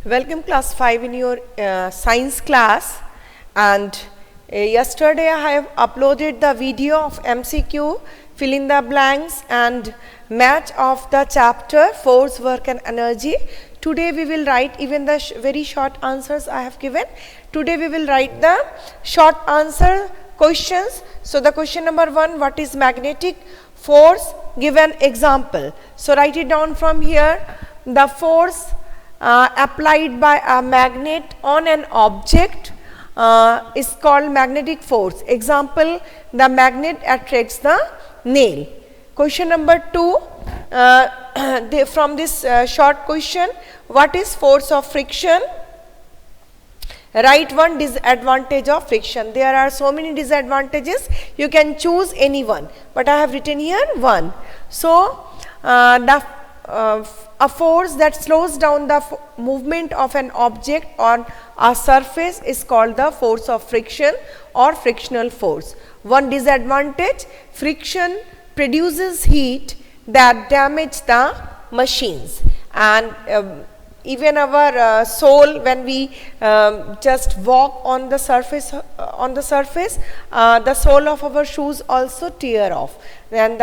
Welcome class 5 in your science class, and yesterday I have uploaded the video of MCQ, fill in the blanks and match of the chapter force, work and energy. Today we will write even the very short answers I have given. Today we will write the short answer questions. So the question number 1, what is magnetic force? Give an example. So write it down from here. The force applied by a magnet on an object is called magnetic force. Example, the magnet attracts the nail. Question number 2, from this short question, what is force of friction? Write one disadvantage of friction. There are so many disadvantages, you can choose any one, but I have written here one. So a force that slows down the movement of an object on a surface is called the force of friction or frictional force. One disadvantage, friction produces heat that damage the machines, and even our sole, when we just walk on the surface, the sole of our shoes also tear off, and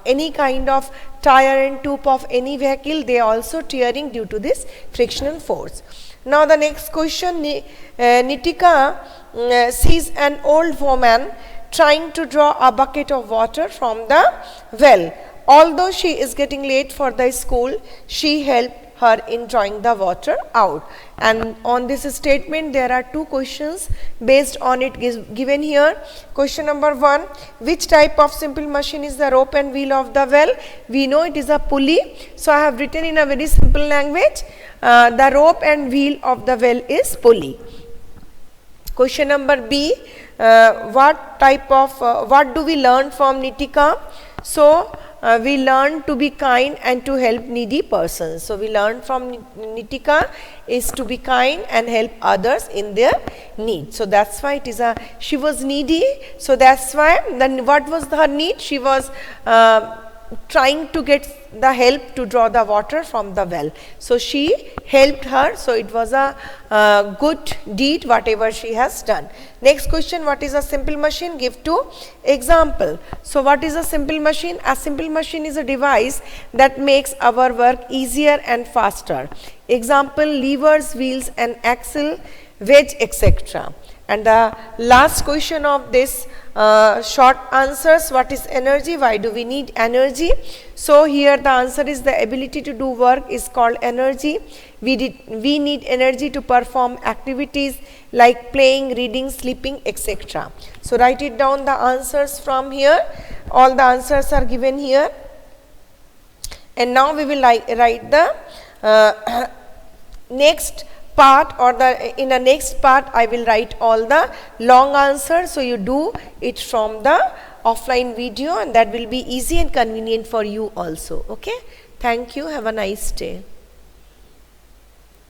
any kind of tire and tube of any vehicle, they also tearing due to this frictional force. Now the next question, Nitika sees an old woman trying to draw a bucket of water from the well. Although she is getting late for the school, she helped her in drawing the water out. And on this statement there are two questions based on it given here. Question number 1, which type of simple machine is the rope and wheel of the well? We know it is a pulley, so I have written in a very simple language, the rope and wheel of the well is pulley. Question number B, what do we learn from Nitika? So we learn to be kind and to help needy persons. So we learn from Nitika is to be kind and help others in their need. So that's why it is she was needy. So that's why, then what was her need? She was trying to get the help to draw the water from the well. So she helped her. So it was a good deed whatever she has done. Next question, what is a simple machine? Give two example. So what is a simple machine? A simple machine is a device that makes our work easier and faster. Example, levers, wheels and axle, wedge, etc. And the last question of this short answers, what is energy? Why do we need energy? So here the answer is the ability to do work is called energy. We need energy to perform activities like playing, reading, sleeping, etc. So write it down, the answers from here. All the answers are given here. And now we will write the next part, or in the next part I will write all the long answers. So you do it from the offline video, and that will be easy and convenient for you also. Okay, thank you, have a nice day.